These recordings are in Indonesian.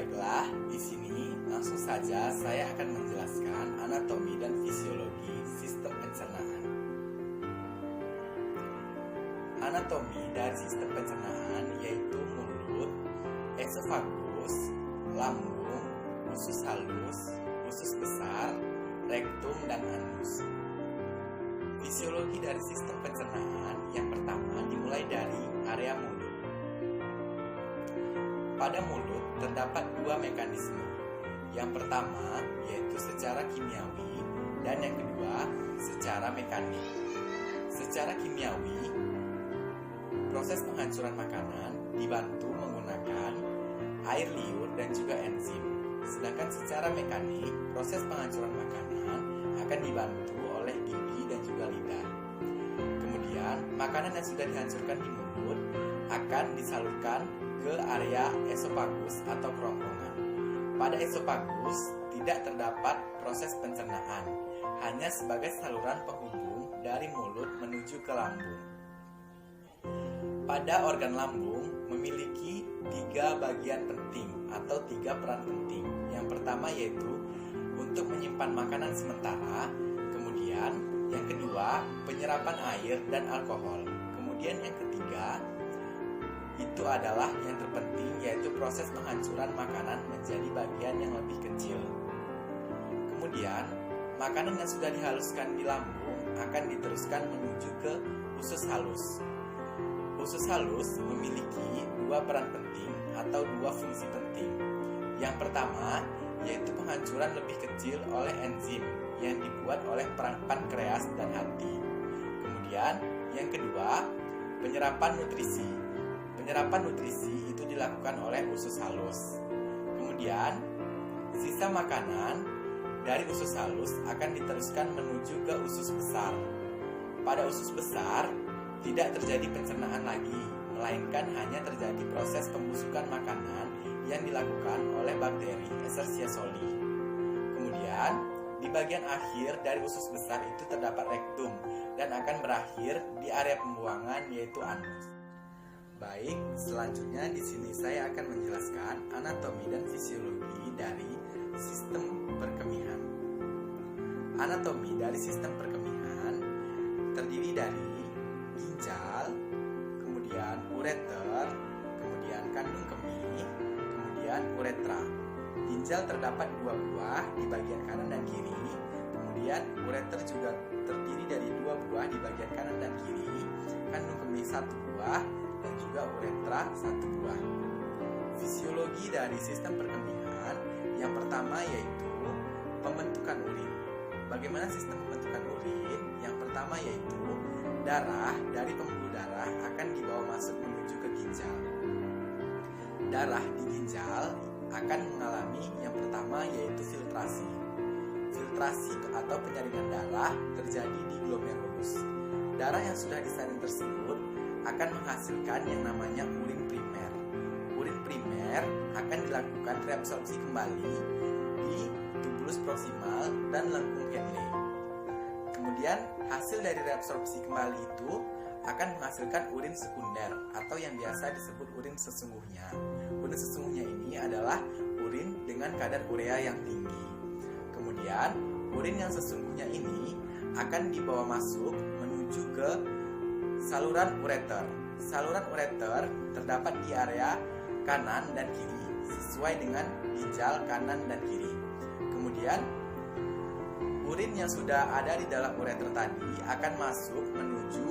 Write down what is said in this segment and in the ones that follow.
Baiklah, di sini langsung saja saya akan menjelaskan anatomi dan fisiologi sistem pencernaan. Anatomi dari sistem pencernaan yaitu mulut, esofagus, lambung, usus halus, usus besar, rektum, dan anus. Fisiologi dari sistem pencernaan yang pertama dimulai dari area mulut. Pada mulut terdapat dua mekanisme. Yang pertama yaitu secara kimiawi dan yang kedua secara mekanik. Secara kimiawi, proses penghancuran makanan dibantu menggunakan air liur dan juga enzim. Sedangkan secara mekanik, proses penghancuran makanan akan dibantu oleh gigi dan juga lidah. Kemudian, makanan yang sudah dihancurkan di mulut akan disalurkan ke area esofagus atau kerongkongan. Pada esofagus tidak terdapat proses pencernaan, hanya sebagai saluran penghubung dari mulut menuju ke lambung. Pada organ lambung memiliki tiga bagian penting atau tiga peran penting. Yang pertama yaitu untuk menyimpan makanan sementara, kemudian yang kedua penyerapan air dan alkohol, kemudian yang ketiga itu adalah yang terpenting yaitu proses penghancuran makanan menjadi bagian yang lebih kecil. Kemudian, makanan yang sudah dihaluskan di lambung akan diteruskan menuju ke usus halus. Usus halus memiliki dua peran penting atau dua fungsi penting. Yang pertama yaitu penghancuran lebih kecil oleh enzim yang dibuat oleh pankreas dan hati. Kemudian, yang kedua, penyerapan nutrisi. Penyerapan nutrisi itu dilakukan oleh usus halus. Kemudian, sisa makanan dari usus halus akan diteruskan menuju ke usus besar. Pada usus besar, tidak terjadi pencernaan lagi, melainkan hanya terjadi proses pembusukan makanan yang dilakukan oleh bakteri Escherichia coli. Kemudian, di bagian akhir dari usus besar itu terdapat rektum dan akan berakhir di area pembuangan yaitu anus. Baik, selanjutnya di sini saya akan menjelaskan anatomi dan fisiologi dari sistem perkemihan. Anatomi dari sistem perkemihan terdiri dari ginjal, kemudian ureter, kemudian kandung kemih, kemudian uretra. Ginjal terdapat dua buah di bagian kanan dan kiri, kemudian ureter juga terdiri dari dua buah di bagian kanan dan kiri, kandung kemih satu buah, dan juga uretra satu buah. Fisiologi dari sistem perkemihan yang pertama yaitu pembentukan urin. Bagaimana sistem pembentukan urin? Yang pertama yaitu darah dari pembuluh darah akan dibawa masuk menuju ke ginjal. Darah di ginjal akan mengalami yang pertama yaitu filtrasi. Filtrasi atau penyaringan darah terjadi di glomerulus. Darah yang sudah disaring tersebut akan menghasilkan yang namanya urin primer. Urin primer akan dilakukan reabsorpsi kembali di tubulus proksimal dan lengkung Henle. Kemudian hasil dari reabsorpsi kembali itu akan menghasilkan urin sekunder atau yang biasa disebut urin sesungguhnya. Urin sesungguhnya ini adalah urin dengan kadar urea yang tinggi. Kemudian urin yang sesungguhnya ini akan dibawa masuk menuju ke saluran ureter. Saluran ureter terdapat di area kanan dan kiri sesuai dengan ginjal kanan dan kiri. Kemudian urin yang sudah ada di dalam ureter tadi akan masuk menuju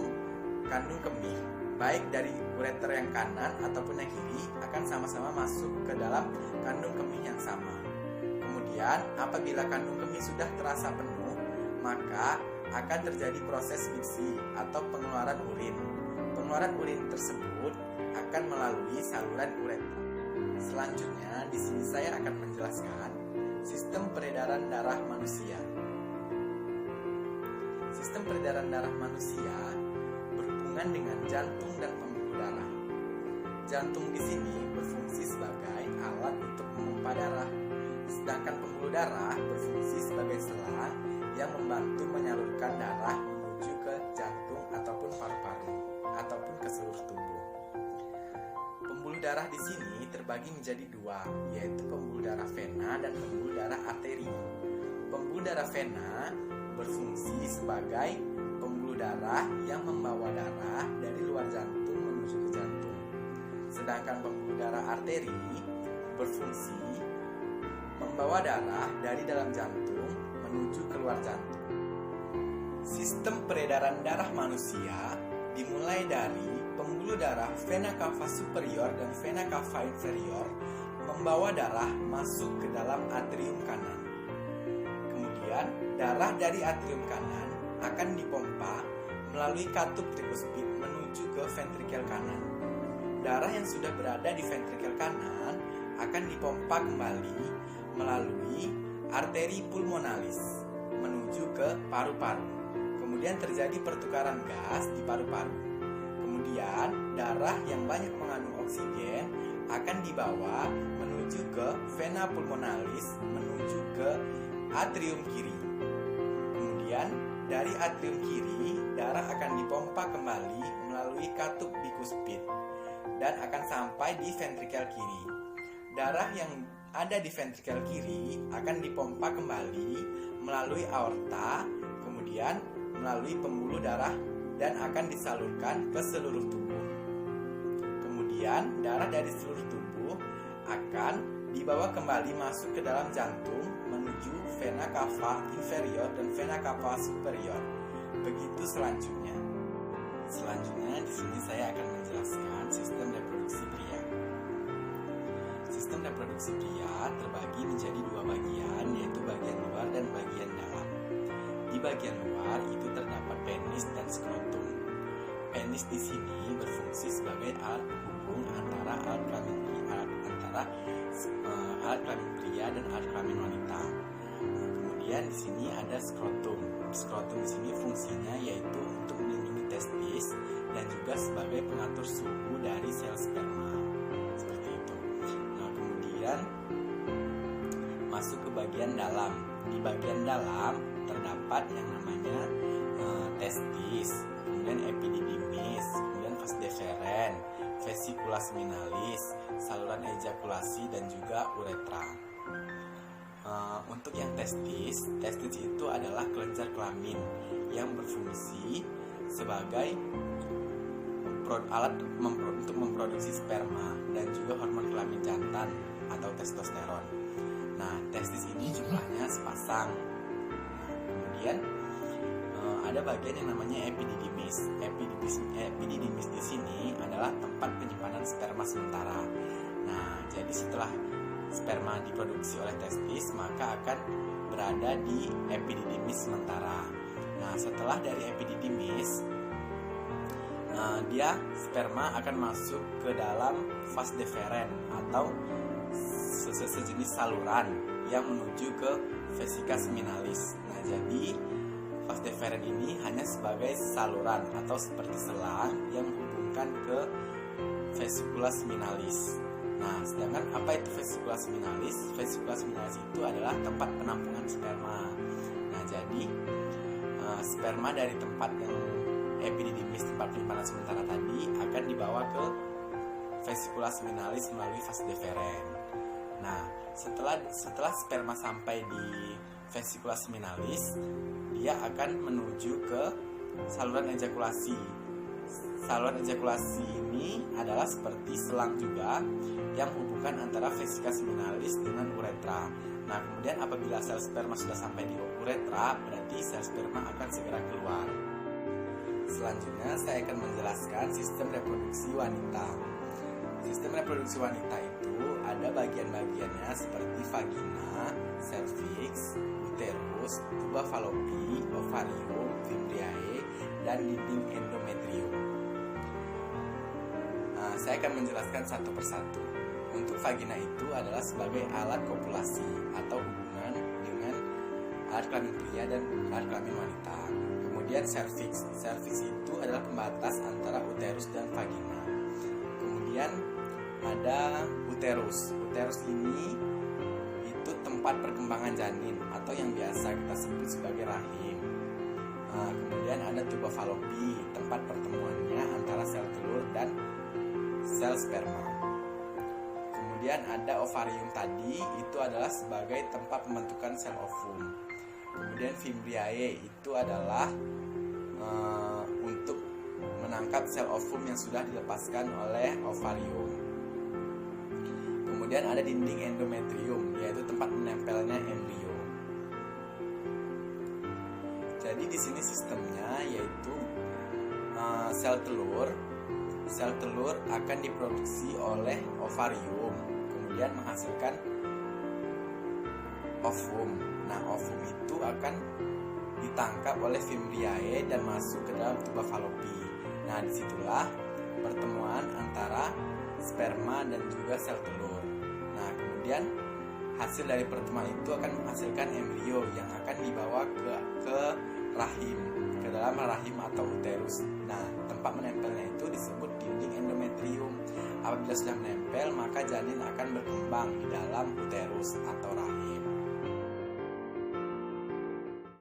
kandung kemih. Baik dari ureter yang kanan ataupun yang kiri akan sama-sama masuk ke dalam kandung kemih yang sama. Kemudian apabila kandung kemih sudah terasa penuh, maka akan terjadi proses miksi atau pengeluaran urin. Pengeluaran urin tersebut akan melalui saluran ureter. Selanjutnya, di sini saya akan menjelaskan sistem peredaran darah manusia. Sistem peredaran darah manusia berhubungan dengan jantung dan pembuluh darah. Jantung di sini berfungsi sebagai alat untuk memompa darah, sedangkan pembuluh darah berfungsi sebagai selang yang membantu menyalurkan darah menuju ke jantung ataupun paru-paru ataupun ke seluruh tubuh. Pembuluh darah di sini terbagi menjadi dua, yaitu pembuluh darah vena dan pembuluh darah arteri. Pembuluh darah vena berfungsi sebagai pembuluh darah yang membawa darah dari luar jantung menuju ke jantung. Sedangkan pembuluh darah arteri berfungsi membawa darah dari dalam jantung menuju keluar jantung. Sistem peredaran darah manusia dimulai dari pembuluh darah vena cava superior dan vena cava inferior membawa darah masuk ke dalam atrium kanan. Kemudian, darah dari atrium kanan akan dipompa melalui katup trikuspid menuju ke ventrikel kanan. Darah yang sudah berada di ventrikel kanan akan dipompa kembali melalui arteri pulmonalis menuju ke paru-paru. Kemudian terjadi pertukaran gas di paru-paru. Kemudian darah yang banyak mengandung oksigen akan dibawa menuju ke vena pulmonalis menuju ke atrium kiri. Kemudian dari atrium kiri darah akan dipompa kembali melalui katup bikuspid dan akan sampai di ventrikel kiri. Darah yang ada di ventrikel kiri akan dipompa kembali melalui aorta, kemudian melalui pembuluh darah dan akan disalurkan ke seluruh tubuh. Kemudian darah dari seluruh tubuh akan dibawa kembali masuk ke dalam jantung menuju vena cava inferior dan vena cava superior. Begitu selanjutnya. Selanjutnya di sini saya akan menjelaskan sistem reproduksi pria. Sistem reproduksi pria terbagi menjadi dua bagian, yaitu bagian luar dan bagian dalam. Di bagian luar itu terdapat penis dan skrotum. Penis di sini berfungsi sebagai alat penghubung antara alat kelamin pria dan alat kelamin wanita. Kemudian di sini ada skrotum. Skrotum di sini fungsinya yaitu untuk melindungi testis dan juga sebagai pengatur suhu dari sel sperma. Seperti itu. Nah, kemudian masuk ke bagian dalam. Di bagian dalam terdapat yang namanya testis, kemudian epididymis, kemudian vas deferens, vesicula seminalis, saluran ejakulasi dan juga uretra. Untuk yang testis itu adalah kelenjar kelamin yang berfungsi sebagai alat untuk memproduksi sperma dan juga hormon kelamin jantan atau testosteron. Nah, testis ini jumlahnya sepasang. Kemudian ada bagian yang namanya epididymis. Epididymis di sini adalah tempat penyimpanan sperma sementara. Nah, jadi setelah sperma diproduksi oleh testis, maka akan berada di epididymis sementara. Nah, setelah dari epididymis, dia sperma akan masuk ke dalam vas deferens atau sejenis saluran yang menuju ke vesica seminalis. Nah, jadi vas deferens ini hanya sebagai saluran atau seperti selang yang menghubungkan ke vesicula seminalis. Nah, sedangkan apa itu vesicula seminalis? Vesicula seminalis itu adalah tempat penampungan sperma. Nah, jadi sperma dari tempat yang epididymis, tempat penyimpanan sementara tadi, akan dibawa ke vesicula seminalis melalui vas deferens. Nah, setelah sperma sampai di vesicula seminalis, dia akan menuju ke saluran ejakulasi. Saluran ejakulasi ini adalah seperti selang juga yang menghubungkan antara vesica seminalis dengan uretra. Nah, kemudian apabila sel sperma sudah sampai di uretra, berarti sel sperma akan segera keluar. Selanjutnya saya akan menjelaskan sistem reproduksi wanita. Sistem reproduksi wanita itu ada bagian-bagiannya seperti vagina, cervix, uterus, tuba fallopi, ovarium, fibriae, dan dinding endometrium. Saya akan menjelaskan satu persatu. Untuk vagina itu adalah sebagai alat kopulasi atau hubungan dengan alat kelamin pria dan alat kelamin wanita. Kemudian cervix itu adalah pembatas antara uterus dan vagina. Kemudian ada uterus. Uterus ini itu tempat perkembangan janin atau yang biasa kita sebut sebagai rahim. Kemudian ada tuba fallopi, tempat pertemuannya antara sel telur dan sel sperma. Kemudian ada ovarium tadi, itu adalah sebagai tempat pembentukan sel ovum. Kemudian fimbriae itu adalah untuk menangkap sel ovum yang sudah dilepaskan oleh ovarium. Kemudian ada dinding endometrium, yaitu tempat menempelnya embrio. Jadi di sini sistemnya yaitu sel telur akan diproduksi oleh ovarium, kemudian menghasilkan ovum. Nah, ovum itu akan ditangkap oleh fimbriae dan masuk ke dalam tuba Fallopi. Nah, disitulah pertemuan antara sperma dan juga sel telur. Nah, kemudian hasil dari pertemuan itu akan menghasilkan embrio yang akan dibawa ke rahim, ke dalam rahim atau uterus. Nah, tempat menempelnya itu disebut dinding endometrium. Apabila sudah menempel, maka janin akan berkembang di dalam uterus atau rahim.